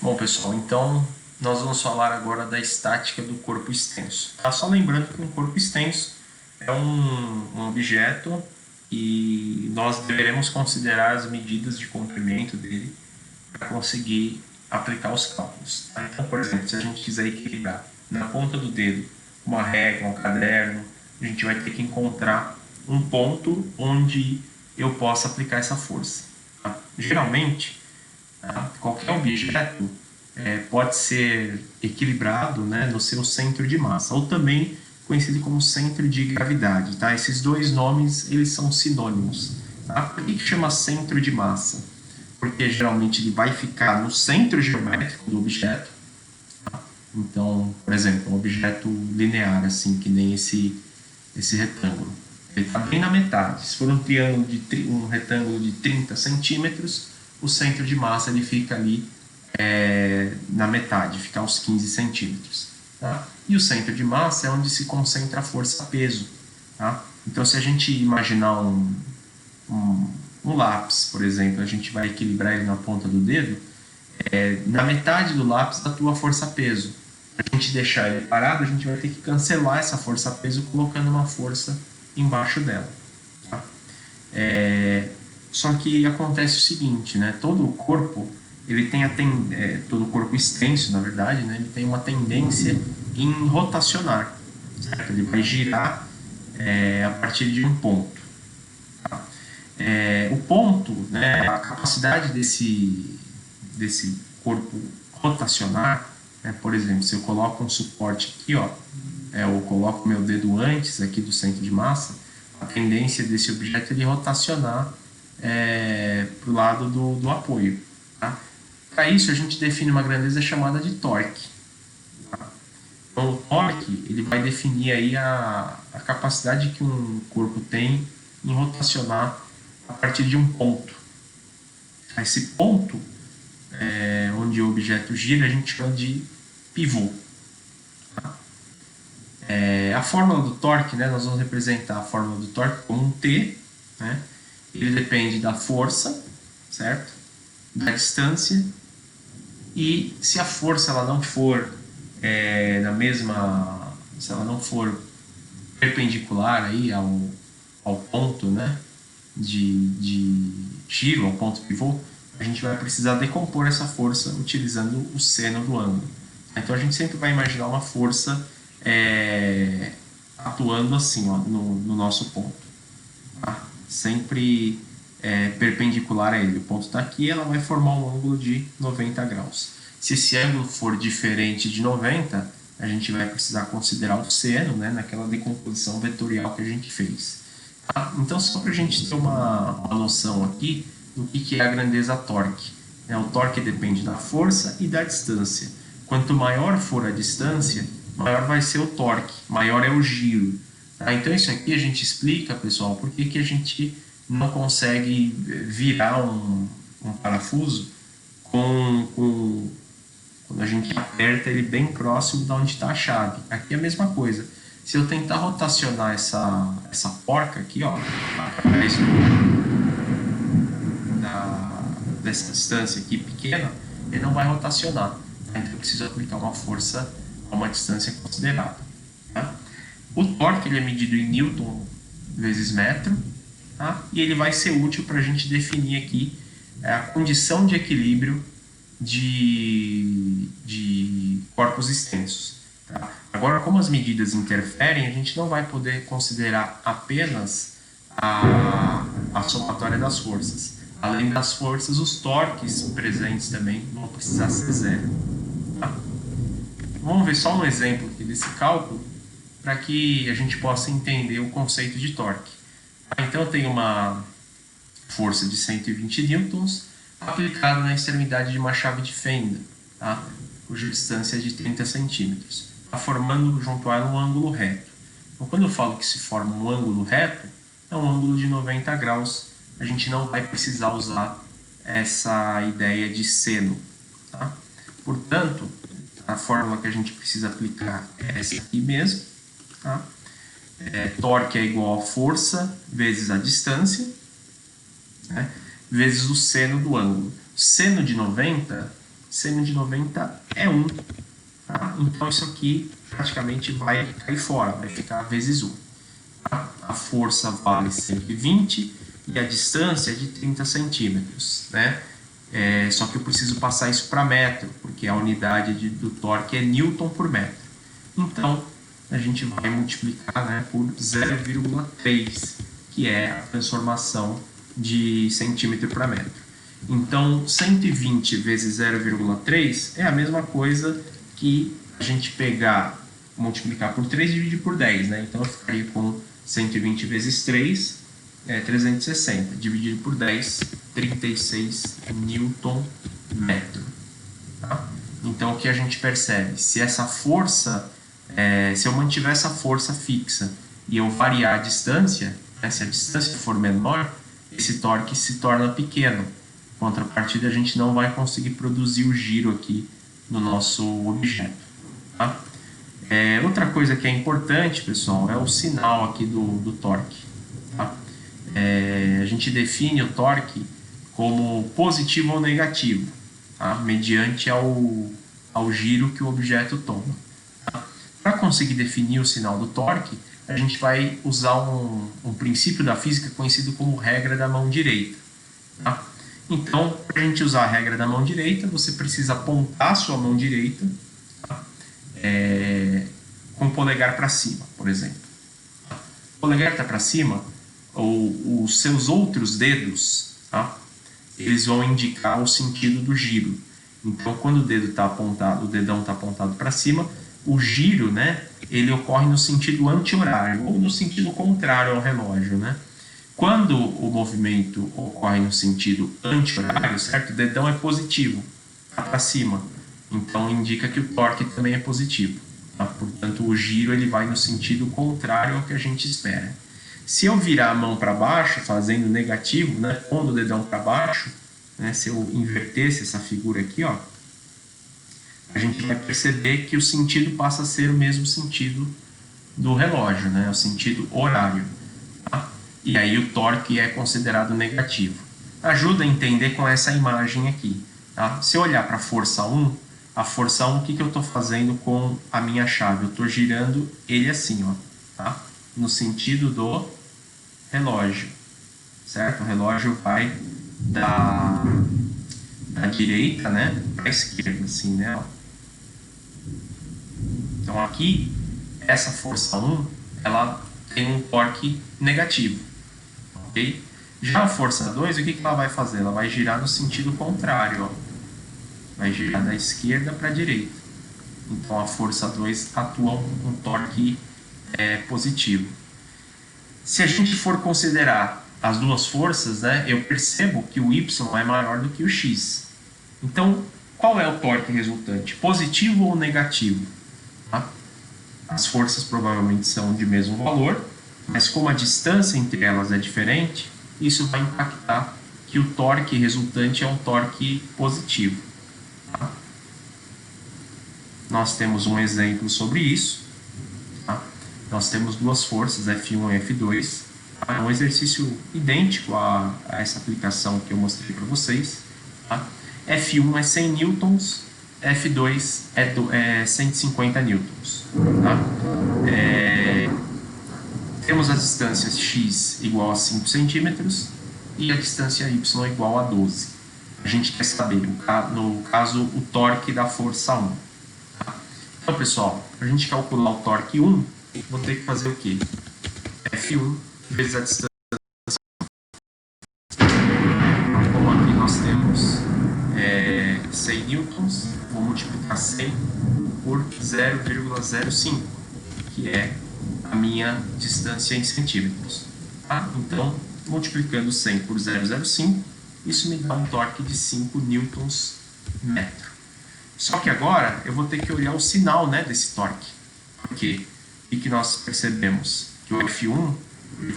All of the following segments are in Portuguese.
Bom, pessoal, então nós vamos falar agora da estática do corpo extenso. Tá? Só lembrando que um corpo extenso é um objeto e nós deveremos considerar as medidas de comprimento dele para conseguir aplicar os cálculos. Tá? Então, por exemplo, se a gente quiser equilibrar na ponta do dedo uma régua, um caderno, a gente vai ter que encontrar um ponto onde eu possa aplicar essa força. Tá? Geralmente, qualquer objeto pode ser equilibrado, né, no seu centro de massa, ou também conhecido como centro de gravidade. Tá? Esses dois nomes eles são sinônimos. Tá? Por que chama centro de massa? Porque geralmente ele vai ficar no centro geométrico do objeto. Tá? Então, por exemplo, um objeto linear, assim, que nem esse retângulo. Ele está bem na metade. Se for um retângulo de 30 centímetros, o centro de massa ele fica ali na metade, fica aos 15 centímetros. Tá? E o centro de massa é onde se concentra a força-peso. Tá? Então, se a gente imaginar um lápis, por exemplo, a gente vai equilibrar ele na ponta do dedo, na metade do lápis atua a força-peso. Para a gente deixar ele parado, a gente vai ter que cancelar essa força-peso colocando uma força embaixo dela. Tá? Só que acontece o seguinte, né? Todo o corpo, ele tem todo o corpo extenso, na verdade, né? Ele tem uma tendência em rotacionar, certo? Ele vai girar a partir de um ponto. Tá? O ponto, né? A capacidade desse corpo rotacionar, né? Por exemplo, se eu coloco um suporte aqui, ó, eu coloco meu dedo antes aqui do centro de massa, a tendência desse objeto é ele rotacionar para o lado do apoio. Tá? Para isso, a gente define uma grandeza chamada de torque. Tá? Então, o torque ele vai definir aí a capacidade que um corpo tem em rotacionar a partir de um ponto. Esse ponto, onde o objeto gira, a gente chama de pivô. Tá? A fórmula do torque, né, nós vamos representar a fórmula do torque como um T, né? Ele depende da força, certo? Da distância, e se a força ela não for se ela não for perpendicular aí ao ponto, né, de giro, ao ponto pivô, a gente vai precisar decompor essa força utilizando o seno do ângulo. Então a gente sempre vai imaginar uma força atuando assim, ó, no nosso ponto. Tá? Sempre perpendicular a ele. O ponto está aqui, ela vai formar um ângulo de 90 graus. Se esse ângulo for diferente de 90, a gente vai precisar considerar o seno, né, naquela decomposição vetorial que a gente fez. Tá? Então, só para a gente ter uma noção aqui do que é a grandeza torque. O torque depende da força e da distância. Quanto maior for a distância, maior vai ser o torque, maior é o giro. Tá? Então, isso aqui a gente explica, pessoal, por que a gente não consegue virar um parafuso quando a gente aperta ele bem próximo de onde está a chave. Aqui é a mesma coisa. Se eu tentar rotacionar essa porca aqui, ó, através dessa distância aqui pequena, ele não vai rotacionar. Tá? Então eu preciso aplicar uma força a uma distância considerável. Tá? O torque ele é medido em Newton vezes metro, tá? E ele vai ser útil para a gente definir aqui a condição de equilíbrio de corpos extensos. Tá? Agora, como as medidas interferem, a gente não vai poder considerar apenas a somatória das forças. Além das forças, os torques presentes também vão precisar ser zero. Tá? Vamos ver só um exemplo aqui desse cálculo para que a gente possa entender o conceito de torque. Então, eu tenho uma força de 120 newtons aplicada na extremidade de uma chave de fenda, tá? Cuja distância é de 30 centímetros, tá? Formando junto a ela um ângulo reto. Então, quando eu falo que se forma um ângulo reto, é um ângulo de 90 graus. A gente não vai precisar usar essa ideia de seno. Tá? Portanto, a fórmula que a gente precisa aplicar é essa aqui mesmo. Tá? Torque é igual a força vezes a distância, né, vezes o seno do ângulo. Seno de 90 seno de 90 é 1. Tá? Então, isso aqui praticamente vai cair fora, vai ficar vezes 1. Tá? A força vale 120 e a distância é de 30 centímetros, né? Só que eu preciso passar isso para metro, porque a unidade do torque é Newton por metro. Então, a gente vai multiplicar, né, por 0,3, que é a transformação de centímetro para metro. Então, 120 vezes 0,3 é a mesma coisa que a gente pegar, multiplicar por 3 e dividir por 10, né? Então, eu ficaria com 120 vezes 3, 360, dividido por 10, 36 Newton metro. Tá? Então, o que a gente percebe? Se essa força, se eu mantiver essa força fixa e eu variar a distância, né, se a distância for menor, esse torque se torna pequeno. Contrapartida, a gente não vai conseguir produzir o giro aqui no nosso objeto. Tá? Outra coisa que é importante, pessoal, é o sinal aqui do torque. Tá? A gente define o torque como positivo ou negativo, tá? Mediante ao giro que o objeto toma. Tá? Para conseguir definir o sinal do torque, a gente vai usar um princípio da física conhecido como regra da mão direita. Tá? Então, para a gente usar a regra da mão direita, você precisa apontar a sua mão direita, tá? Com o polegar para cima, por exemplo. O polegar está para cima, os seus outros dedos, tá? Eles vão indicar o sentido do giro. Então, quando o dedo está apontado, o dedão está apontado para cima, o giro, né, ele ocorre no sentido anti-horário ou no sentido contrário ao relógio, né? Quando o movimento ocorre no sentido anti-horário, certo? O dedão é positivo, tá para cima. Então, indica que o torque também é positivo. Tá? Portanto, o giro ele vai no sentido contrário ao que a gente espera. Se eu virar a mão para baixo, fazendo negativo, né, pondo o dedão para baixo, né, se eu invertesse essa figura aqui, ó, a gente vai perceber que o sentido passa a ser o mesmo sentido do relógio, né, o sentido horário. Tá? E aí o torque é considerado negativo. Ajuda a entender com essa imagem aqui. Tá? Se eu olhar para a força 1, o que eu estou fazendo com a minha chave? Eu estou girando ele assim, ó, tá? No sentido do relógio, certo? O relógio vai da direita, né, para a esquerda, assim, né? Ó. Então aqui, essa força 1, ela tem um torque negativo, ok? Já a força 2, o que ela vai fazer? Ela vai girar no sentido contrário, ó. Vai girar da esquerda para a direita. Então a força 2 atua com um torque positivo. Se a gente for considerar as duas forças, né, eu percebo que o Y é maior do que o X. Então, qual é o torque resultante? Positivo ou negativo? Tá? As forças provavelmente são de mesmo valor, mas como a distância entre elas é diferente, isso vai impactar que o torque resultante é um torque positivo. Tá? Nós temos um exemplo sobre isso. Tá? Nós temos duas forças, F1 e F2. É um exercício idêntico a essa aplicação que eu mostrei para vocês. Tá? F1 é 100 newtons, F2 é 150 newtons. Tá? Temos as distâncias x igual a 5 centímetros e a distância y igual a 12. A gente quer saber, no caso, o torque da força 1. Tá? Então, pessoal, para a gente calcular o torque 1, vou ter que fazer o quê? F1 vezes a distância. Como aqui nós temos 100 newtons, vou multiplicar 100 por 0,05, que é a minha distância em centímetros. Tá? Então, multiplicando 100 por 0,05, isso me dá um torque de 5 newtons metro. Só que agora eu vou ter que olhar o sinal, né, desse torque. Porque o que nós percebemos? Que o F1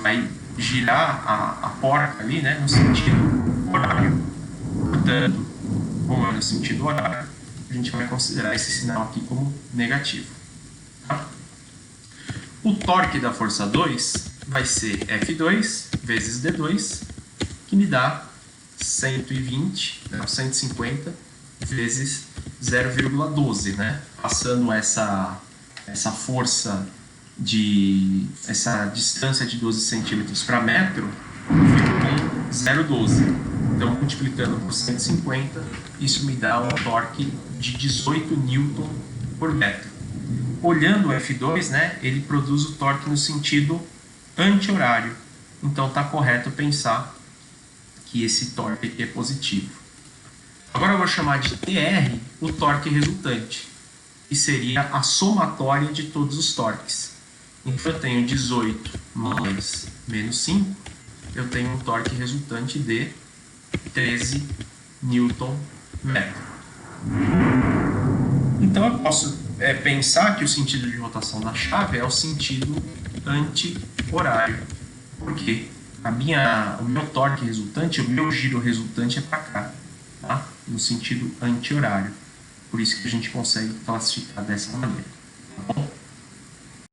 vai girar a porca ali, né, no sentido horário. Portanto, como é no sentido horário, a gente vai considerar esse sinal aqui como negativo. Tá? O torque da força 2 vai ser F2 vezes D2, que me dá 120, 150 vezes 0,12, né? Passando essa força essa distância de 12 centímetros para metro, fica com 0,12. Então, multiplicando por 150, isso me dá um torque de 18 Newton por metro. Olhando o F2, né, ele produz o torque no sentido anti-horário. Então, está correto pensar que esse torque aqui é positivo. Agora eu vou chamar de TR o torque resultante, que seria a somatória de todos os torques. Então eu tenho 18 mais menos 5, eu tenho um torque resultante de 13 Newton metro. Então eu posso pensar que o sentido de rotação da chave é o sentido anti-horário, porque o meu torque resultante, o meu giro resultante é para cá, tá? No sentido anti-horário. Por isso que a gente consegue classificar dessa maneira.